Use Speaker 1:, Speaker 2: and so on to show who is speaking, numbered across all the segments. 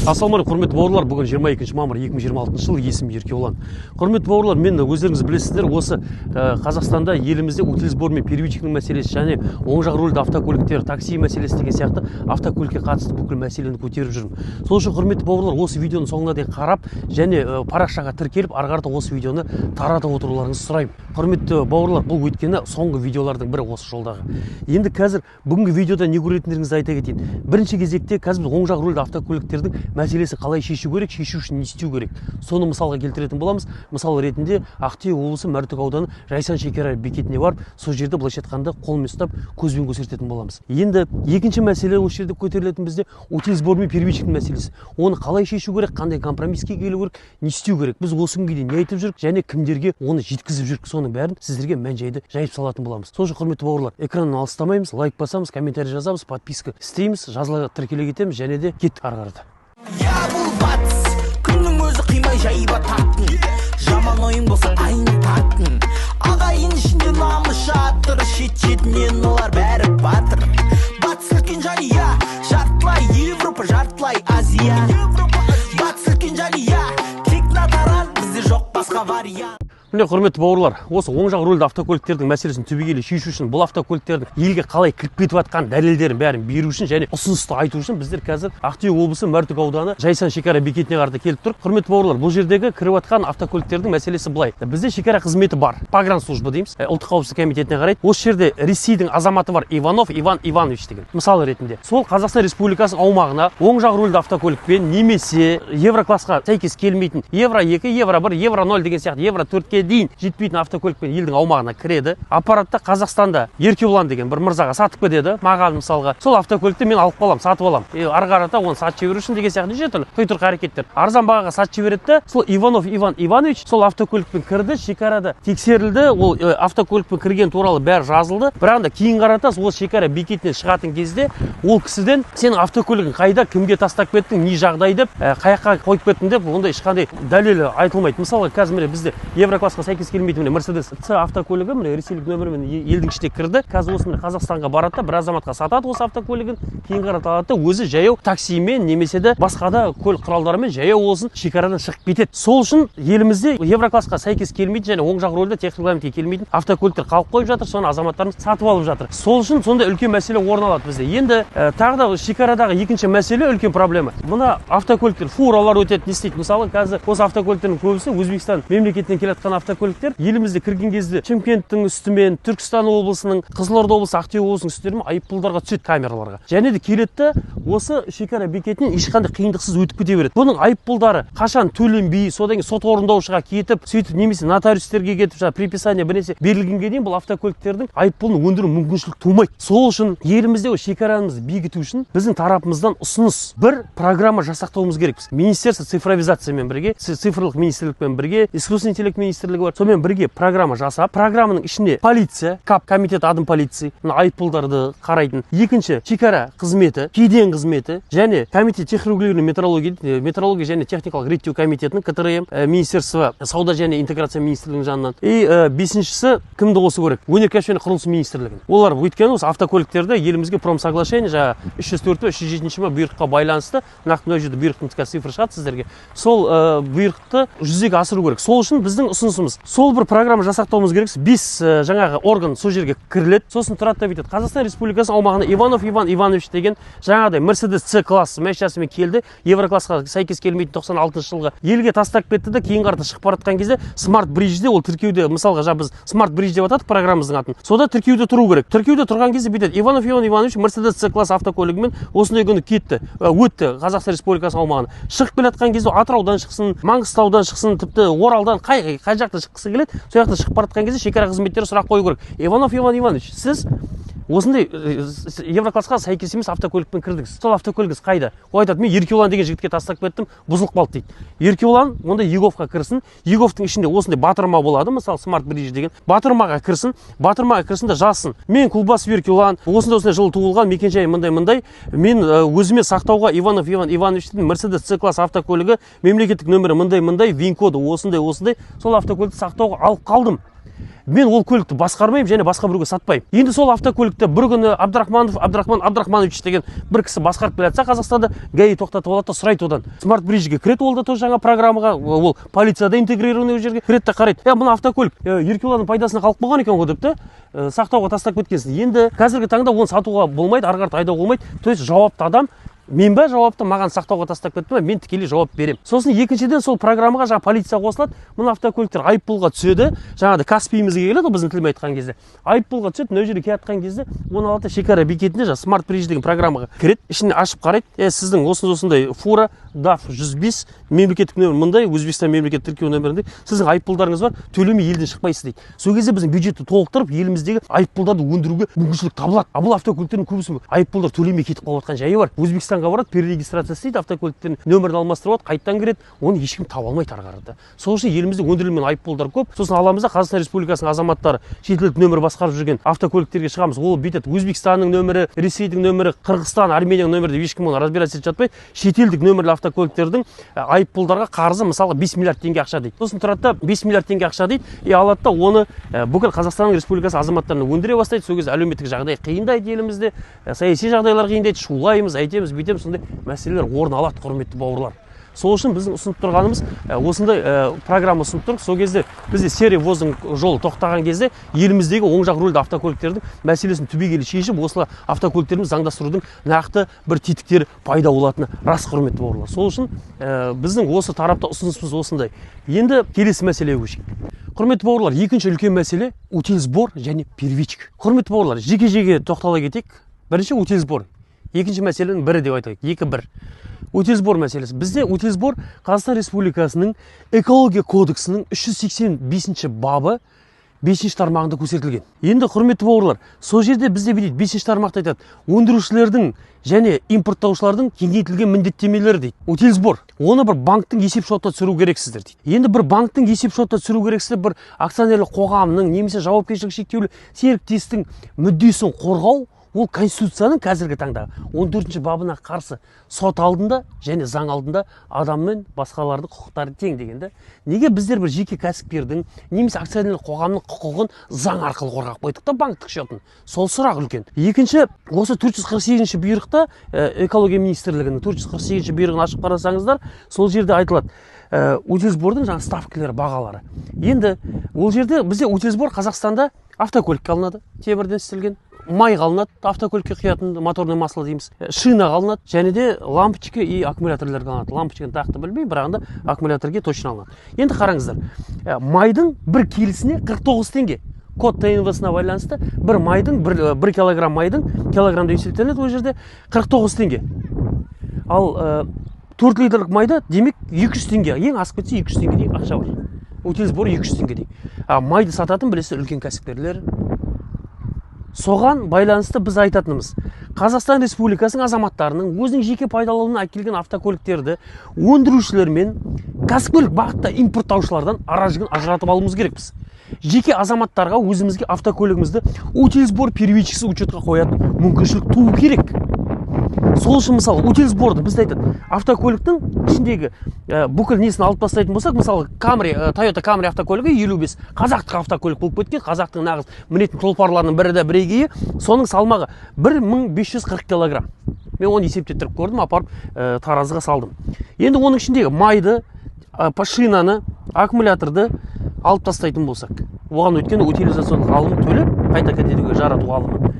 Speaker 1: Ассалаумағалейкум, құрметті бауырлар, бүгін 22 мамыр 2026 жыл, есім Еркебұлан. Құрметті бауырлар, мен өздеріңіз білесіздер, осы Қазақстанда елімізде утилизбор мен первичкінің мәселесі және оң жақ рөлді автокөліктер, такси мәселесі деген сияқты автокөлікке қатысты бүкіл мәселені көтеріп жүрмін. Сол үшін құрметті бауырлар, осы видеоны соңына дейін қарап және парақшаға тіркеліп, ары қарата осы видеоны таратып отыруларыңызды сұраймын. Құрметті бауырлар, бұл өйткені соңғы видеолардың бірі осы жолдағы. Енді қазір бүгінгі видеода не көретіндеріңізді айта кетейін. Бірінші кезекте қазір оң жақ рөлді автокөліктердің мәселесі қалай шешу керек, шешу үшін не істеу керек. Соны мысалға келтіретін боламыз. Мысал ретінде Ақтөбе облысы Мәртөк ауданы Жайсан шекара бекетіне барып, сол жерде былайша айтқанда қолмен ұстап көзбен көрсететін боламыз. Енді екінші мәселе осы жерде көтерілетін бізде утилизбор мен первичкінің мәселесі. Оны қалай шешу керек, қандай компромиске келу керек, не істеу керек. Біз осы күнге дейін не айтып жүрік және кімдерге оны жеткізіп жүрік, соның бәрін сіздерге мән-жайды жайып салатын боламыз. Сол үшін құрметті бауырлар, экраннан алыстамаймыз, лайк басамыз, комментарий жазамыз, подписка істейміз, жазыла тіркеле кетеміз және де кеттік ары қарата.
Speaker 2: Я бұл батыс, күннің өзі қимай жайба тартын, жаман ойын болса айны тартын, ағайын ішінде намыс жатыр, шет-шетінен олар бәрі батыр. Батыс үлкен жария, жартылай Европа, жартылай Азия. Батыс үлкен жария, тек натаран, бізде жоқ басқа вариант.
Speaker 1: Міне құрметті бауырлар, осы оң жақ рөлді автокөліктердің мәселесін түбегейлі шешу үшін, бұл автокөліктердің елге қалай кіріп кетіп жатқан дәлелдерін бәрін беру үшін және ұсынысты айту үшін біздер қазір Ақтөбе облысы Мәртөк ауданы Жайсан шекара бекетіне қарата келіп тұр. Құрметті бауырлар, бұл жердегі кіріп жатқан автокөліктердің мәселесі былай. Бізде шекара қызметі бар, погранслужба дейміз, ұлттық қауіпсіздік комитетіне қарайды. Осы жерде Ресейдің азаматы бар, Иванов Иван Иванович деген. Мысалы ретінде, сол Қазақстан Республикасының аумағына оң жақ рөлді автокөлікпен немесе Евроклассқа сәйкес келмейтін Евро 2, Евро 1, Евро 0 деген сияқты Евро 4-ке дейін жетпейтін автокөлікпен елдің аумағына кіреді. Аппаратта Қазақстанда Еркебұлан деген бір мырзаға сатып кетеді, маған мысалға. Сол автокөлікті мен алып қалам, сатып алам. Ары қарата оны сатып жіберу үшін деген сияқты неше түрлі құйтырқы әрекеттер. Арзан бағаға сатып жібереді. Сол Иванов Иван Иванович сол автокөлікпен кірді, шекарада тексерілді. Ол автокөлікпен кірген туралы бәрі жазылды. Бірақ та кейін қарата ол шекара бекетінен шығатын кезде ол кісіден сенің автокөлігің қайда, кімге тастап кеттің, не жағдай деп, қаяққа қойып кеттің деп, ондай ешқандай дәлелі айтылмайды. Мысалға қазір міне бізде Евроклассқа сәйкес келмейді, міне Мерседес С автокөлігі міне ресейлік нөмірмен елдің ішіне кірді. Қазір осы міне Қазақстанға барады, бір азаматқа сатады осы автокөлігін, кейін қарата алады, өзі жаяу таксимен немесе де басқа да көлік құралдарымен жаяу болсын шекарадан шығып кетеді. Сол үшін елімізде Евроклассқа сәйкес келмейтін және оң жақ рөлді техникаға келмейтін автокөліктер қалып қойып жатыр, соны азаматтарымыз сатып алып жатыр. Сол үшін сондай үлкен мәселе орын алады бізде. Енді тағы да шекарадағы екінші мәселе үлкен проблема. Мына автокөліктер, фуралар өтеді, не істейді? Мысалы, қазір осы автокөліктердің көбісі Өзбекстан мемлекетінен келе жатқан автокөліктер елімізде кірген кезде Шымкенттің үстімен, Түркістан облысының, Қызылорда облысы, Ақтөбе облысының үстерімен айыппұлдарға түседі камераларға. Және де келеді осы шекара бекетінен ешқандай қиындықсыз өтіп кете береді. Бұның айыппұлдары қашан төленбей, содан кейін сот орындаушыға кетіп, сөйтіп немесе нотариустерге кетіп, приписание бірнәрсе берілгенге дейін бұл автокөліктердің айыппұлын өндіру мүмкіншілік тумайды. Сол үшін елімізде шекарамызды бекіту үшін біздің тарапымыздан ұсыныс бір программа жасақтауымыз керек. Министерство цифровизациямен бірге, цифрлық министрлікпен бірге, искусственный интеллект министрлігі бар. Сонымен бірге программа жасап, программаның ішіне полиция, КАП, комитет адым полиции, айыппұлдарды қарайтын. Екінші шекара қызметі, кеден қызметі және комитет техрегулирования метрология және техникалық реттеу комитетінің КТРМ, министерство сауда және интеграция министрлігінің жанынан. Бесіншісі кімді қосу керек? Өнеркәсіп және құрылыс министрлігін. Олар өйткені осы автокөліктерді елімізге промсоглашение жаңа 304-307 бұйрыққа байланысты, нақты мына жерде бұйрықтың цифры шығады сіздерге. Сол бұйрықты жүзеге асыру керек. Сол үшін біздің ұсынысымыз сол бір программа жасақтауымыз керек. 5 жаңағы орган сол жерге кіріледі. Сосын тұрады да бүйтеді. Қазақстан Республикасы аумағына Иванов Иван Иванович деген жаңағыдай Мерседес С классы машинасымен келді. Евроклассқа сәйкес келмейтін 96 жылғы елге тастап кетті де кейін қарата шығып бара жатқан кезде смарт бриджде ол тіркеуде, мысалға біз смарт бридж деп атадық программамыздың атын. Сода тіркеуде тұру керек. Тіркеуде тұрған кезде бүйтеді. Иванов Иван Иванович Мерседес С класс автокөлігімен осындай күні кетті, өтті Қазақстан Республикасы аумағына. Шығып келе жатқан кезде Атыраудан шықсын, Маңғыстаудан шықсын, тіпті Оралдан қай жақта шыққысы келеді, сол жақта шығып бара жатқан кезде шекара қызметтері сұрақ қою керек. Иванов Иван Иванович, сіз осындай евроклассқа сәйкес емес автокөлікпен кірдіңіз. Сол автокөлігіңіз қайда? Ол айтады, мен Еркебұлан деген жігітке тастап кеттім, бұзылып қалды дейді. Еркебұлан онда Еговқа кірсін. Еговтың ішінде осындай батырма болады, мысалы Smart Bridge деген. Батырмаға кірсін да жазсын. Мен Кулбасов Еркебұлан, осындай жылы туылған, мекенжайы мындай. Мен өзіме сақтауға Иванов Иван Ивановичтің Mercedes C-класс автокөлігі, мемлекеттік нөмірі мындай, ВИН-коды осындай. Сол автокөлікті сақтауға алып қалдым. Мен ол көлікті басқармаймын және басқа біреуге сатпаймын. Енді сол автокөлікті бір күні Абдрахманович деген бір кісі басқарып келе жатса, Қазақстанда ГАИ тоқтатып алады да сұрайды одан. Smart Bridge-ге кіреді, ол да жаңа программаға, ол полицияда интегрированный жерге кіреді да қарайды. Мына автокөлік Еркебұланның пайдасына қалып қалған екен ғой деп те, сақтауға тастап кеткенсің. Енді қазіргі таңда оны сатуға болмайды, ары қарата айдауға болмайды. То есть жауапты адам мен ба жауапты, маған сақтауға тастап кетті ме, мен тікелей жауап берем. Сосын екіншіден сол программаға жаңа полиция қосылады. Мына автокөліктер айыппұлға түседі. Жаңағыдай Каспийімізге келеді, біздің тілмен айтқан кезде. Айыппұлға түседі, мына жерге келатқан кезде, оны алады шекара бекетінде жаңа Smart Bridge деген программаға кіреді. Ішіне ашып қарайды. Сіздің осындай фура DAF 105 мемлекеттік нөмір мындай, Өзбекстан мемлекеттік тіркеу нөмірінде сіздің айыппұлдарыңыз бар, төлемей елден шықпайсыз дейді. Сол кезде біздің бюджетті толықтырып, еліміздегі айыппұлдарды өндіруге мүмкіншілік табылады. Бұл автокөліктердің көбісі айыппұлдар төлемей кетіп қалып жатқан жайы бар. Өзбекстанға барады, перерегистрация істейді, автокөліктердің нөмірін алмастырып алады, қайттан кіреді, оны ешкім таба алмайды ары қарата. Сол үшін елімізде өндірілген айыппұлдар көп. Сосын аламыз да Қазақстан Республикасының азаматтары шетелдік нөмір басқарып жүрген автокөліктерге шығамыз. Ол бүйтеді. Өзбекстанның нөмірі, Ресейдің нөмірі, Қырғызстан, Арменияның нөмірі деп ешкім оны разбираться етіп жатпайды. Шетелдік нөмірлі автокөліктердің айыппұлдарға қарызы мысалы 5 миллиард теңге ақша дейді. Сосын тұрады да 5 миллиард теңге ақша дейді, алады да оны бүкіл Қазақстан Республикасы азаматтарына өндіре бастайды. Сол кезде әлеуметтік жағдай қиындайды елімізде, саяси жағдайлар қиындайды, шулаймыз, айтеміз, бүйтеміз, сондай мәселелер орын алады, құрметті бауырлар. Сол үшін біздің ұсынып тұрғанымыз осындай программа ұсынып тұрық. Сол кезде бізде серия воздың жолы тоқтаған кезде еліміздегі оң жақ рөлді автокөліктердің мәселесін түбегейлі шешіп, осылай автокөліктерімізді заңдастырудың нақты бір тетіктері пайда болатыны рас, құрметті бауырлар. Сол үшін біздің осы тарапта ұсынысымыз осындай. Енді келесі мәселеге көшейік. Құрметті бауырлар, екінші үлкен мәселе утилсбор және первичка. Құрметті бауырлар, жеке тоқтала кетейік. Бірінші утилсбор. Екінші мәселенің бірі деп айтайық. 2-1. Утилсбор мәселесі. Бізде утилсбор Қазақстан Республикасының экология кодексінің 385 бабы 5 тармағында көрсетілген. Енді құрметті бауырлар, сол жерде бізде 5 тармақта айтады, өндірушілердің және импорттаушылардың кеңейтілген міндеттемелері дейді. Утилсбор, оны бір банктың есеп шотына түсіру керексіздер дейді. Енді бір банктың есеп шотына түсіру керексіздер, бір акционерлік қоғамның немесе жауапкершілігі шектеулі серіктестің мүддесін қорғау, ол Конституцияның қазіргі таңдағы 14 бабына қарсы сот алдында және заң алдында адам мен басқалардың құқықтары тең дегенде. Неге біздер бір жеке кәсіпкердің немесе акционерлік қоғамның құқығын заң арқылы қорғап қойдық та банктік шотын? Сол сұрақ үлкен. Екінші, осы 448-ші бұйрықта экология министрлігінің 448-ші бұйрығын ашып қарасаңыздар, сол жерде айтылады. Утилсбордың жаңа ставкілері, бағалары. Енді ол жерде бізде утилсбор Қазақстанда автокөлікке алынады, темірден істелген, май алынады, автокөлікке құятын моторный масло дейміз, шина алынады, және де лампочка и аккумуляторлерге алынады. Лампочканы тақты білмей, бірақ аккумуляторге точно алынады. Енді қараңыздар, майдың бір келісіне 49 теңге. Код ТНВ-сына байланысты бір майдың, 1 килограмм майдың, килограммда есептелінеді, ол жерде 49 теңге. Ал 4 литрлік майда, демек 200 теңге, ең асып кетсе 200 теңге дейін ақша бар. Утилсбор 200 теңге дейін. Майды сататын білесі үлкен кәсіпкерлер. Соған байланысты біз айтатынымыз, Қазақстан Республикасының азаматтарының өзінің жеке пайдалануына әкелген автокөліктерді өндірушілер мен кәсіпкерлік бағытта импорттаушылардан ара-жігін ажыратып алуымыз керекпіз. Жеке азаматтарға өзімізге автокөлігімізді утилсбор первичкасы учетқа қоятын мүмкіншілік туу керек. Сол үшін мысалы утилсборды бізде айтады, автокөліктің ішіндегі бүкіл несін алып тастайтын болсақ, мысалы Toyota Camry автокөлігі 55 қазақтық автокөлік болып кеткен, қазақтың нағыз мінетін тұлпарларының бірі де бірегейі, соның салмағы 1540 килограмм. Мен оны есептеттіріп көрдім, апарып таразыға салдым. Енді оның ішіндегі майды, шинаны, аккумуляторды алып тастайтын болсақ, оған өйткені утилизациялық алымы төлеп, қайта кәдедегі жарату алымы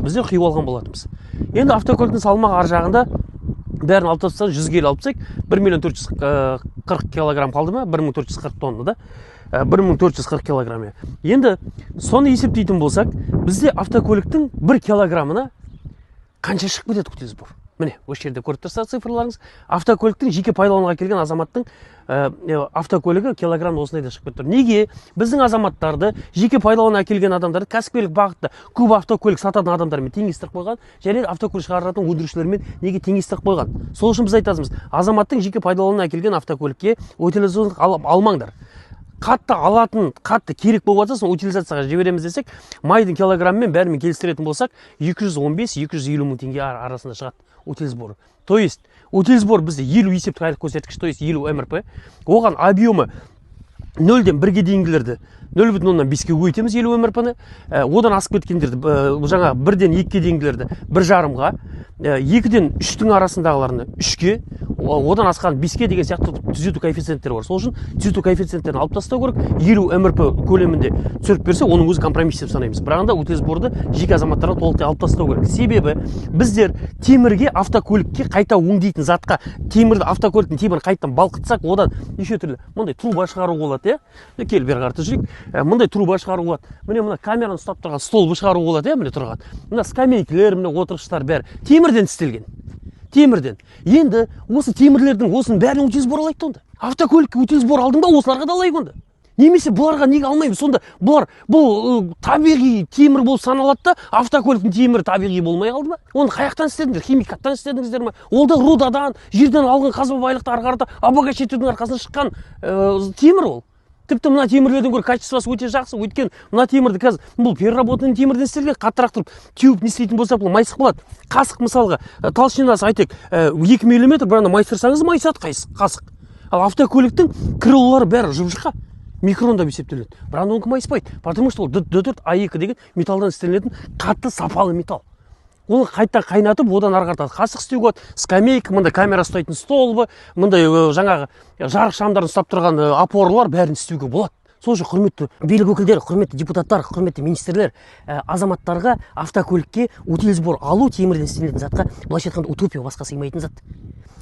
Speaker 1: бізде құйып алған болатынбыз. Енді автокөліктің салмағы ар жағында бәрін алып тастасақ, 100 келі алып тастайық, 1 440 килограмм қалды ма? 1440 тонна да. 1440 килограмм. Енді соны есептейтін болсақ, бізде автокөліктің 1 килограммына қанша шығып кетеді утилсбор? Міне, осы жерде көріп тұрсыз цифрларыңыз. Автокөліктің жеке пайдалануға келген азаматтың автокөлігі килограмм осындайда шығып кетіп тұр. Неге біздің азаматтарды жеке пайдалануға келген адамдарды кәсіпкерлік бағытта көп автокөлік сататын адамдармен теңестіріп қойған, және автокөлік шығаратын өндірушілермен неге теңестіріп қойған? Сол үшін біз айтамыз, азаматтың жеке пайдалануға келген автокөлікке утилизациялық алмаңдар. Қатты алатын, қатты керек болып жатса, утилизацияға жібереміз десек, майдың килограммымен бәрімен келістіретін болсақ, 215-250 мың теңге арасында шығады утилизбор. То есть, утилизбор бізде 50 есептік айлық көрсеткіш, то есть 50 МРП. Оған объемы 0-ден 1-ге дейінгілерді 0,5-ге көйтеміз 50 МРП-ні. Одан асып кеткендерді, жаңа 1-ден 2-ге дейінгілерді 1,5-ға, 2-ден 3-тің арасындағыларыны 3-ге, одан асқан 5-ке деген сияқты түзету коэффициенттері бар. Сол үшін түзету коэффициенттерін алып тастау керек. 50 МРП көлемінде түсіріп берсе, оның өзі компромисс деп санаймыз. Бірақ утилизборды жеке азаматтарға толықтай алып тастау керек. Себебі біздер темірге, автокөлікке қайта өңдейтін затқа, темірді автокөліктің темірін қайтадан балқытсақ, одан неше түрлі мындай труба шығару болады, Кел бері қарата жүрейік. Мындай труба шығару болады. Міне мына камераны ұстап тұрған столбы шығару болады, міне тұрған. Мына скамейкілер, міне отырғыштар бәрі темірден істелген. Темірден. Енді осы темірлердің осының бәрін утилизбор алайық онда. Автокөлікке утилизбор алдың ба, осыларға да алайық онда. Немесе бұларға неге алмаймыз? Сонда бұл табиғи темір болып саналады да, автокөліктің темірі табиғи болмай қалды ма? Оны қаяқтан істедіңдер? Химикаттан істедіңіздер ме? Ол да рудадан, жерден алған қазба байлықты ары қарата обогащетудің арқасында шыққан темір ол. Тіпті мына темірлердің гөрі качествосы өте жақсы. Өйткені мына темірді қазір бұл переработанный темірден істелген, қаттырақ тұрып теуіп не істейтін болса, бұл майысық болады. Қасық мысалға толщинасы айтайық 2 мм, бірақ майыстырсаңыз майысады қасық. Ал автокөліктің крылолары бәрі жұп-жұқа, микронда есептеледі. Бірақ оныкі майыспайды, потому что ол Д4 А2 деген металдан істелінетін қатты сапалы металл. Оны қайта қайнатып, одан ары қарата қасық істеуге болады. Скамейка, мындай камера ұстайтын столбы, мындай жаңағы жарық шамдарын ұстап тұрған опорлар бәрін істеуге болады. Сол үшін құрметті билік өкілдері, құрметті депутаттар, құрметті министрлер, азаматтарға автокөлікке утилизбор алу темірден істелетін затқа былайша айтқанда утопия, басқа сыймайтын зат.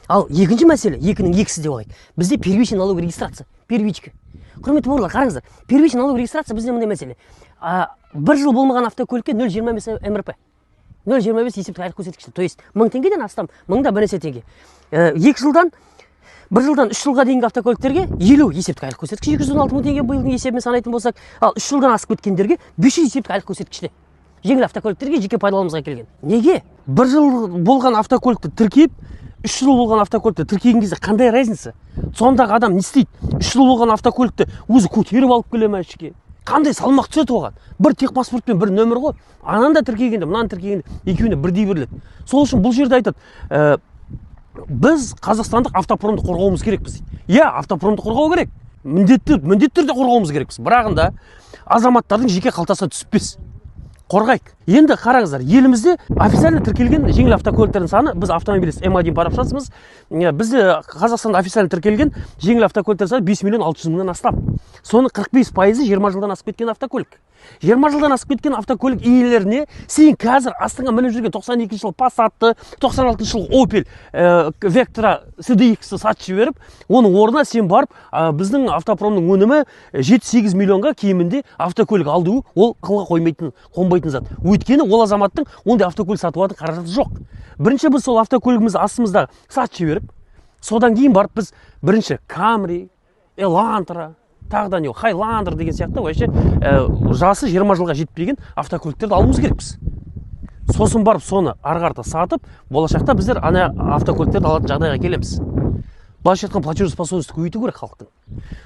Speaker 1: Ал екінші мәселе, екінің екісі деп алайық. Бізде первичный налоговый регистрация, первичка. Құрметті бауырлар, қараңыздар, первичный налоговый регистрация бізде мындай мәселе. 1 жыл болмаған автокөлікке 0,25 МРП. 0,25 есептік айлық көрсеткіші. То есть 1000 теңгеден астам, 1000-да 1 теңге. 2 жылдан 1 жылдан 3 жылға дейінгі автокөліктерге 50 есептік айлық көрсеткіші, 216 мың теңге биылдың есебімен санайтын болсақ, ал 3 жылдан асып кеткендерге 500 есептік айлық көрсеткіште. Жеңіл автокөліктерге жеке пайдалануымызға келген. Неге? 1 жыл болған автокөлікті тіркеп, 3 жыл болған автокөлікті тіркеген кезде қандай разница? Сондағы адам не істейді? 3 жыл болған автокөлікті өзі көтеріп алып келе ме ішке? Қандай салмақ түседі оған? Бір техпаспорт пен бір нөмір ғой. Ананы да тіркегенде, мынаны тіркегенде екеуіне бірдей беріледі. Сол үшін бұл жерде айтады, біз қазақстандық автопромды қорғауымыз керекпіз. Иә, автопромды қорғау керек. Міндетті түрде қорғауымыз керекпіз. Бірағында азаматтардың жеке қалтасына түспес. Қорғайық. Енді қараңыздар, елімізде официально тіркелген жеңіл автокөліктердің саны, біз автомобилист М1 парақшасымыз, бізде Қазақстанда официально тіркелген жеңіл автокөліктердің саны 5 миллион 600 мыңнан астам. Соның 45%-ы 20 жылдан асып кеткен автокөлік. 20 жылдан асып кеткен автокөлік иелеріне сен қазір астыңа мініп жүрген 92 жыл Passat'ты, 96 жыл Opel Vectra CDX-ті сатып жіберіп, оның орнына сен барып, біздің автопромның өнімі 7-8 миллионға кемінде автокөлік алды, ол қылға қонбайтын зат. Өйткені ол азаматтың ондай автокөлік сатып алатын қаражаты жоқ. Бірінші біз сол автокөлігімізді астымызда сатып жіберіп, содан кейін барып біз бірінші Camry, Elantra, тағыда не, Highlander деген сияқты вообще жасы 20 жылға жетпеген автокөліктерді алуымыз керекпіз. Сосын барып соны ары қарата сатып, болашақта біздер ана автокөліктерді алатын жағдайға келеміз. Былайша айтқан платежеспособностьті көбейту керек халықтың.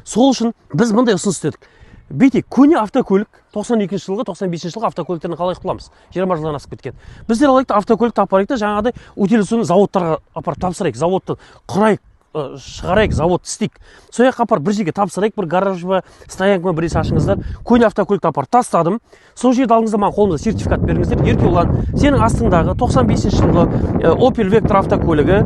Speaker 1: Сол үшін біз мындай ұсыныс істедік. Бейтек, көне автокөлік 92 жылғы, 95 жылғы автокөліктерін қалай қыламыз? 20 жылдан асып кеткен. Біздер алайық автокөлікті апарайық та жаңағыдай утилизационный заводтарға апарып тапсырайық, заводты құрайық, шығарайық, завод істейік. Сояқ апарып бір жерге тапсырайық, бір гараж ба, стоянка ма біресе ашыңыздар. Көне автокөлікті апарып тастадым. Сол жерді алыңыздар, маған қолымызда сертификат беріңіздер. Еркеулан, сенің астыңдағы 95 жылғы Opel Vectra автокөлігі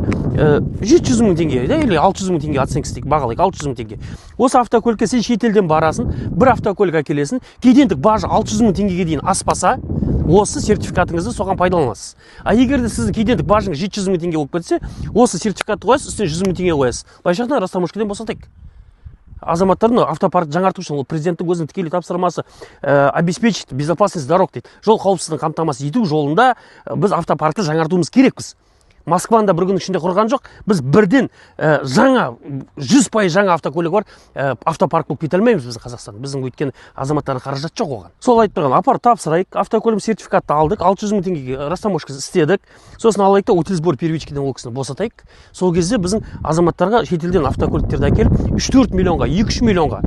Speaker 1: 700 мың теңге, или 600 мың теңге оценка істейік, бағалайық, 600 мың теңге. Осы автокөлікке сен шетелден барасын, бір автокөлік әкелесің, кедендік бажы 600 мың теңгеге дейін аспаса, осы сертификатыңызды соған пайдаланасыз. А егер де сіздің кедендік бажыңыз 700 мың теңге болып кетсе, осы сертификатты қоясыз, үстіне 100 мың теңге қоясыз. Былайша айтқанда растаможкадан босатайық. Азаматтардың автопаркты жаңарту үшін ол президенттің өзінің тікелей тапсырмасы обеспечить безопасность дорог дейді. Жол қауіпсіздігін қамтамасыз ету жолында біз автопаркты жаңартуымыз керекпіз. Москваны да бір күн ішінде құрған жоқ. Біз бірден жаңа 100% жаңа автокөлік бар автопарк болып кете алмаймыз біздің Қазақстан. Біздің өйткені азаматтардың қаражаты жоқ оған. Сол айтып тұрған, апар тапсырайық, автокөлік сертификатты алдық, 600 мың теңгеге растаможка істедік. Сосын алайық да утиль сбор первичкеден ол кісіні босатайық. Сол кезде біздің азаматтарға шетелден автокөліктерді әкеліп 3-4 миллионға, 2-3 миллионға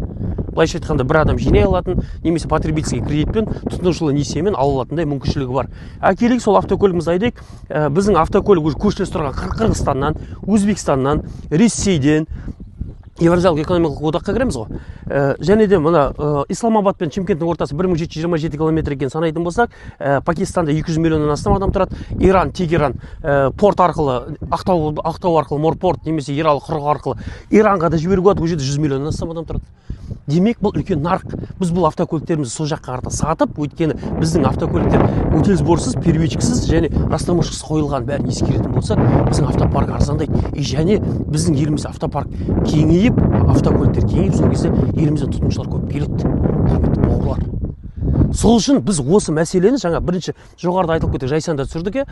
Speaker 1: былайша айтқанда бір адам жинай алатын, немесе потребительский кредитпен, тұтынушылы несиемен ала алатындай мүмкіншілігі бар. Әкелейік сол автокөлігімізді айдайық. Біздің автокөлік уже көршілес тұрған Қырғызстаннан, Өзбекстаннан, Ресейден, Евразиялық экономикалық одаққа кіреміз ғой. Және де мына Исламабад пен Шымкенттің ортасы 1727 километр екенін санайтын болсақ, Пакистанда 200 миллионнан астам адам тұрады. Иран, Тегеран порт арқылы, Ақтау арқылы Морпорт немесе Ералы құрығы арқылы Иранға да жіберуге болады, ол жерде 100 миллионнан астам адам тұрады. Демек, бұл үлкен нарық. Біз бұл автокөліктерімізді сол жаққа қарата сатып, өйткені біздің автокөліктер утиль сборсыз, первичкісіз және растаможкасыз қойылған бәрін ескеретін болсақ, біздің автопарк арзандайды. Және біздің елімізде автопарк кеңейіп, автокөліктер кеңейіп, сол кезде елімізден тұтынушылар көп келеді. Құрметті бауырлар. Сол үшін біз осы мәселені жаңа бірінші жоғарыда айтылып кетті, жайсанда түсірдік.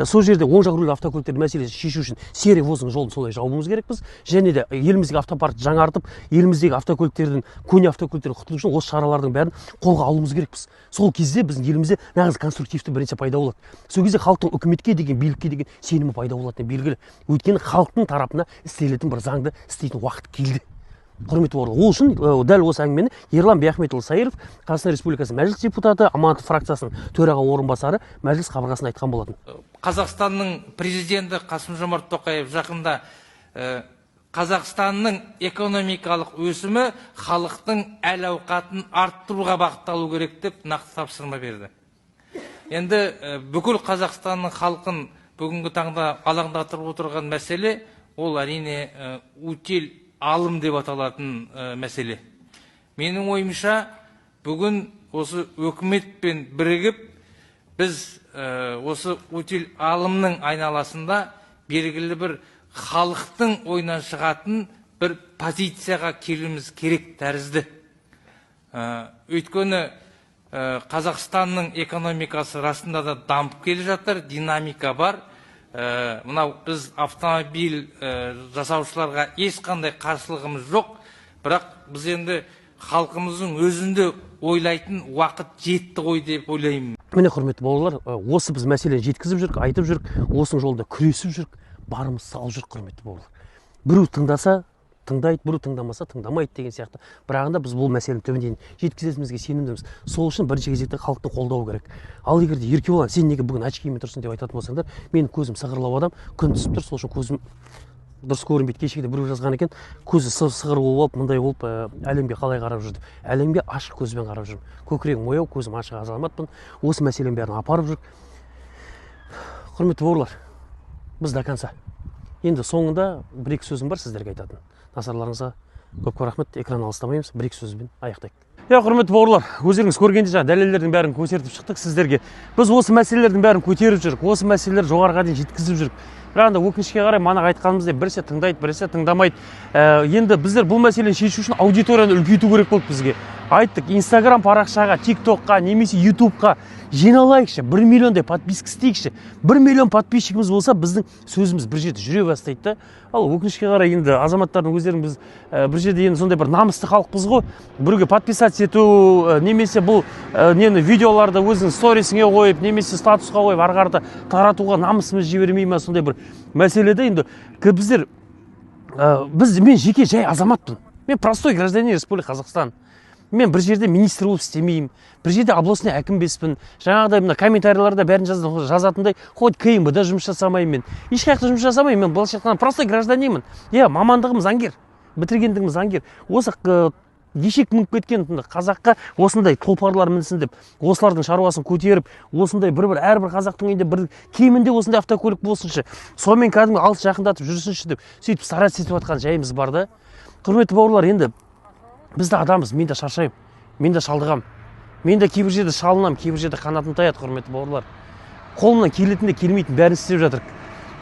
Speaker 1: Сол жерде оң жақ рөлді автокөліктер мәселесін шешу үшін сервозның жолын солай жауымыз керекпіз. Және де еліміздегі автопаркты жаңартып, еліміздегі автокөліктердің, көне автокөліктерден құтылу үшін осы шаралардың бәрін қолға алуымыз керекпіз. Сол кезде біздің елімізде нағыз конструктивті бірінші пайда болады. Сол кезде халықтың үкіметке деген, билікке деген сенімі пайда болатыны белгілі. Өйткені халықтың тарапына істелетін бір заңды істейтін уақыт келді. Құрметті бауырлар, ол үшін дәл осы әңгімені Ерлан Бияхметұлы Сайыров, Қазақстан Республикасының мәжіліс депутаты, Аманат фракциясының төраға орынбасары мәжіліс қабырғасында айтқан болатын.
Speaker 3: Қазақстанның президенті Қасым-Жомарт Тоқаев жақында Қазақстанның экономикалық өсімі халықтың әл-ауқатын арттыруға бағытталу керек деп нақты тапсырма берді. Енді бүкіл Қазақстанның халқын бүгінгі таңда алаңдатып отырған мәселе ол әрине утиль алым деп аталатын мәселе. Менің ойымша, бүгін осы өкіметпен бірігіп, біз осы утиль алымның айналасында белгілі бір халықтың ойынан шығатын бір позицияға келуіміз керек тәрізді. Өйткені Қазақстанның экономикасы расында да дамып келе жатыр, динамика бар. Мынау біз автомобиль жасаушыларға ешқандай қарсылығымыз жоқ, бірақ біз енді халқымыздың өзінде ойлайтын уақыт жетті ғой деп ойлаймын.
Speaker 1: Міне құрметті бауырлар, осы біз мәселені жеткізіп жүрік, айтып жүрік, осының жолында күресіп жүрік, барымыз салып жүрік, құрметті бауырлар. Біреу тыңдаса тыңдайды, біреу тыңдамаса тыңдамайды деген сияқты. Бірағында біз бұл мәселені төменден жеткізетінімізге сенімдіміз. Сол үшін бірінші кезекте халықтың қолдауы керек. Ал егер де Еркебұлан, сен неге бүгін очкимен тұрсың деп айтатын болсаңдар, менің көзім сығырлау адам, күн түсіп тұр, сол үшін көзім дұрыс көрінбейді. Кешегіде біреу жазған екен, көзі сығыр болып, мындай болып, әлемге қалай қарап жүрді. Әлемге ашық көзбен қарап жүрмін. Көкірегім ояу, көзім ашық азаматпын. Осы мәселенің бәрін апарып жүр. Құрметті бауырлар, біз до конца. Енді соңында бір-екі сөзім бар сіздерге айтатын. Назарларыңызға көп рахмет. Экран алыстамаймыз, бір-екі сөзбен аяқтайық. Құрметті бауырлар, өздеріңіз көргенде жаңа дәлелдердің бәрін көрсетіп шықтық сіздерге. Біз осы мәселелердің бәрін көтеріп жүрік, осы мәселелер жоғарыға дейін жеткізіп жүрік. Бірақ өкінішке қарай манағы айтқанымыздай біресе тыңдайды, біресе тыңдамайды. Енді біздер бұл мәселені шешу үшін аудиторияны үлкейту керек болды бізге. Айттық, Инстаграм парақшаға, ТикТокқа, немесе Ютубқа жиналайықшы, 1 миллиондай подписка істейікші. 1 миллион подписчигіміз болса, біздің сөзіміз бір жерде жүре бастайды. Ал өкінішке қарай енді азаматтардың өздерін біз бір жерде енді сондай бір намысты халықпыз ғой. Біреуге подписаться ету, немесе бұл нені видеоларды өзінің сторисіңе қойып, немесе статусқа қойып, ары қарата таратуға намысымыз жібермей ме, сондай бір мәселеде енді біздер мен жеке жай азаматпын. Мен простой гражданин Республика Қазақстан. Мен бір жерде министр болып істемеймін, бір жерде областный әкім беспін. Жаңағыдай мына комментарийларда бәрін жазатындай, хоть КМБ-да жұмыс жасамаймын мен. Ешқайда жұмыс жасамаймын, мен былайша айтқанда простой гражданинмін. Мамандығым заңгер, бітіргендігім заңгер. Осы ешек мініп кеткен қазаққа осындай тұлпарлар мінсін деп, осылардың шаруасын көтеріп, осындай әрбір қазақтың үйінде бір кемінде осындай автокөлік болсыншы, сонымен кәдімгі алыс жақындатып жүрсінші деп, сөйтіп стараться етіп жатқан жайымыз бар да. Құрметті бауырлар, енді біз де адамбыз, мен де шаршаймын, мен де шалдығам, мен де кейбір жерде шалынам, кейбір жерде қанатым таяды, құрметті бауырлар. Қолымнан келетін де келмейтін бәрін істеп жатырық.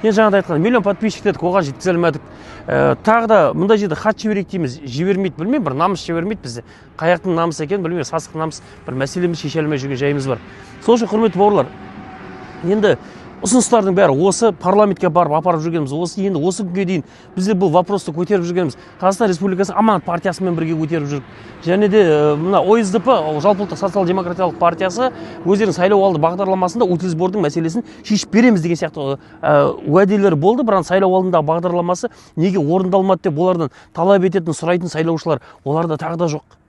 Speaker 1: Мен жаңағыда айтқан, миллион подписчик дедік, оған жеткізе алмадық. Тағы да мұндай жерде хат жіберейік дейміз, жібермейді, білмеймін, бір намыс жібермейді бізде. Қаяқтың намысы екенін білмеймін, сасық намыс, бір мәселеміз шеше алмай жүрген жайымыз бар. Сол үшін, құрметті бауырлар, енді ұсыныстардың бәрі осы парламентке барып апарып жүргеніміз осы. Енді осы күнге дейін біздер бұл вопросты көтеріп жүргеніміз Қазақстан Республикасы Аманат партиясымен бірге көтеріп жүріп, және де мына ОСДП, жалпыұлттық социал-демократиялық партиясы өздерінің сайлауалды бағдарламасында утилизбордың мәселесін шешіп береміз деген сияқты уәделер болды. Бірақ сайлау алдындағы бағдарламасы неге орындалмады деп олардан талап ететін, сұрайтын сайлаушылар оларда тағы да жоқ.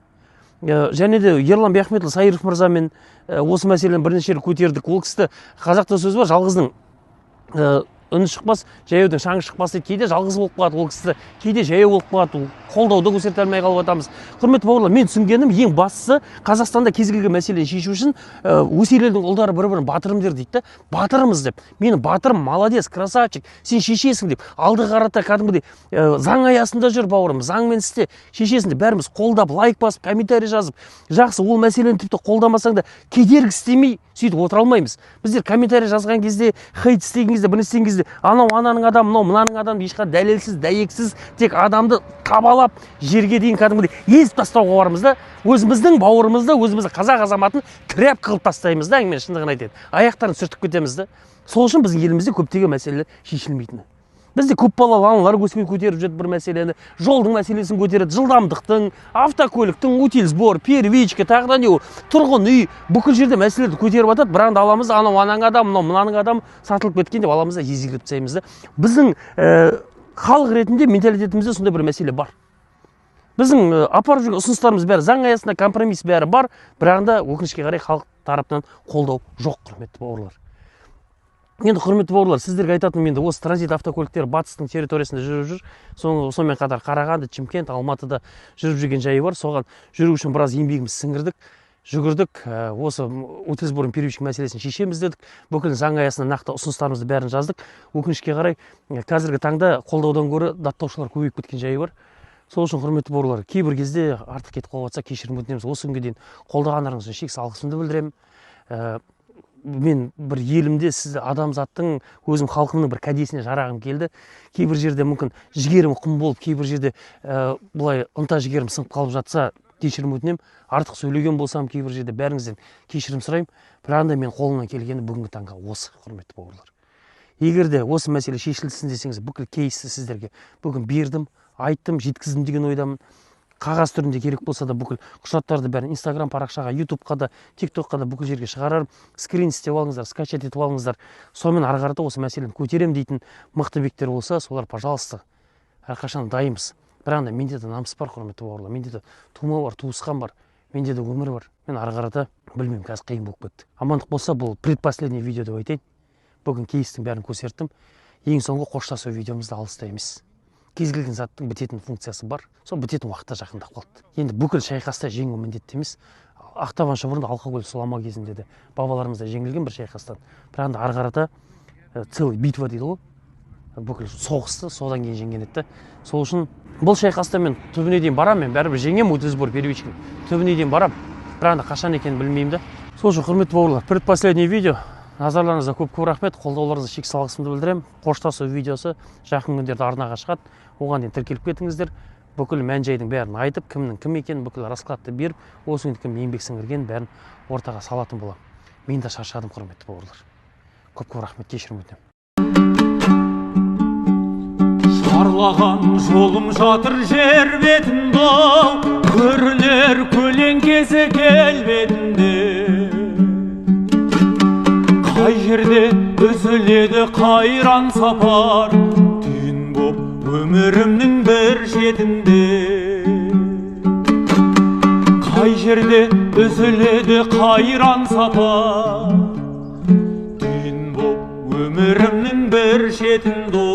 Speaker 1: Және де Ерлан Бекахметұлы Сайыров мырзамен осы мәселені бірнеше рет көтердік. Ол кісі қазақта сөз бар, жалғыздың үні шықпас, жаяудың шаңы шықпас дейді. Кейде жалғыз болып қалады, ол кісі кейде жаяу болып қалады, қолдауды көрсете алмай қалып жатамыз. Құрметті бауырлар, мен түсінгенім ең бастысы Қазақстанда кез келген мәселені шешу үшін осы елдің ұлдары бір-бірін батырымдер дейді. Батырымыз деп. Менің батырым молодец, красавчик, сен шешесің деп. Алды қарата кәдімгідей заң аясында жүр бауырым, заңмен істе, шешесің деп бәріміз қолдап, лайк басып, комментарий жазып, жақсы, ол мәселені тіпті қолдамасаң да кедергі істемей сөйтіп отыра алмаймыз. Біздер комментарий жазған кезде, хейт істеген кезде, бірін істеген кезде, анау ананың адамы, мынау мынаның адамы ешқандай дәлелсіз, дәйексіз, тек адамды табалап, жерге дейін кәдімгідей езіп тастауға бармыз да, өзіміздің бауырымызды, өзіміздің қазақ азаматын трәп қылып тастаймыз да, әңгіменің шындығын айтайын. Аяқтарын сүртіп кетеміз да. Сол үшін біздің елімізде көптеген мәселелер шешілмейтіні. Бізде көпбалалы аналар көтеріп жүрді бір мәселені, жолдың мәселесін көтереді, жылдамдықтың, автокөліктің, утилизбор, первичка, тағы да не, тұрғын үй, бүкіл жерде мәселелерді көтеріп жатады. Бірақ аламыз, анау ананың адамы, мынау мынаның адамы сатылып кеткен деп аламыз да езгілеп тастаймыз да. Біздің халық ретінде менталитетімізде сондай бір мәселе бар. Біздің апарып жүрген ұсыныстарымыз бәрі заң аясында, компромисс бәрі бар, бірақ да өкінішке қарай халық тарапынан қолдау жоқ, құрметті бауырлар. Енді құрметті бауырлар, сіздерге айтатыным, енді осы транзит автокөліктері батыстың территориясында жүріп жүр. Сонымен қатар Қарағанды, Шымкент, Алматыда жүріп жүрген жайы бар. Соған жүру үшін біраз еңбегіміз сіңірдік, жүгірдік. Осы утилизбор первичка мәселесін шешеміз дедік. Бүкіл заң аясында нақты ұсыныстарымызды бәрін жаздық. Өкінішке қарай қазіргі таңда қолдаудан гөрі даттаушылар көбейіп кеткен жайы бар. Сол үшін құрметті бауырлар, кейбір кезде артық кетіп қалып жатса кешірім өтінеміз. Осы күнге дейін қолдағандарыңыз үшін шексіз алғысымды білдіремін. Мен бір елімде сізді адамзаттың, өзім халқымның бір кәдесіне жарағым келді. Кейбір жерде мүмкін жігерім құм болып, кейбір жерде бұлай ынта жігерім сынып қалып жатса кешірім өтінемін. Артық сөйлеген болсам кейбір жерде бәріңізден кешірім сұраймын. Бірақ да мен қолымнан келгені бүгінгі таңға осы, құрметті бауырлар. Егер де осы мәселе шешілсін десеңіз, бүкіл кейсті сіздерге бүгін бердім, айттым, жеткіздім деген ойдамын. Қағаз түрінде керек болса да бүкіл құжаттарды бәрін Instagram парақшаға, YouTube-қа да, TikTok-қа да бүкіл жерге шығарарым. Скрин істеп алыңыздар, скачать етіп алыңыздар. Сонымен ары қарата осы мәселені көтерем дейтін мықты бектер болса, солар пожалуйста, әрқашан дайынбыз. Бірақ та менде де намыс бар, құрметті бауырлар. Менде де тума бар, туысқан бар, менде де өмір бар. Мен ары қарата білмеймін, қазір қиын болып кетті. Амандық болса, бұл предпоследний видео деп айтайын. Бүгін кейстің бәрін көрсеттім. Ең соңғы қоштасу видеомызды алыста емес. Кез келген заттың бітетін функциясы бар. Сол бітетін уақытта жақындап қалды. Енді бүкіл шайқаста жеңу міндетті емес. Ақтабан шұбырында алқакөл сұлама кезінде де бабаларымызда жеңілген бір шайқастан. Бірақ ары қарата целый битва дейді ғой. Бүкіл соғысты содан кейін жеңген еді. Сол үшін бұл шайқаста мен түбіне дейін барамын, мен бәрібір жеңемін утилизбор первичканы. Түбіне дейін барамын. Бірақ қашан екенін білмеймін да. Сол үшін құрметті бауырлар, предпоследний видео. Назарларыңызға көп рахмет, қолдауларыңызға шексіз алғысымды білдіремін. Қоштасу видеосы жақын күндерде арнаға шығады. Оған дейін тіркеліп кетіңіздер. Бүкіл мән-жайдың бәрін айтып, кімнің кім екенін бүкіл раскладты беріп, осы күнде кім еңбек сіңіргенін бәрін ортаға салатын боламын. Мен де шаршадым, құрметті бауырлар. Көп рахмет, кешірім өтінемін.
Speaker 4: Шарлаған жолым жатыр жер бетінде, көрінер көлеңкесі келбетінде. Қай жерде үзіледі қайран сапар, түйін боп өмірімнің бір шетінде. Қай жерде үзіледі қайран сапар, түйін боп өмірімнің бір шетінде.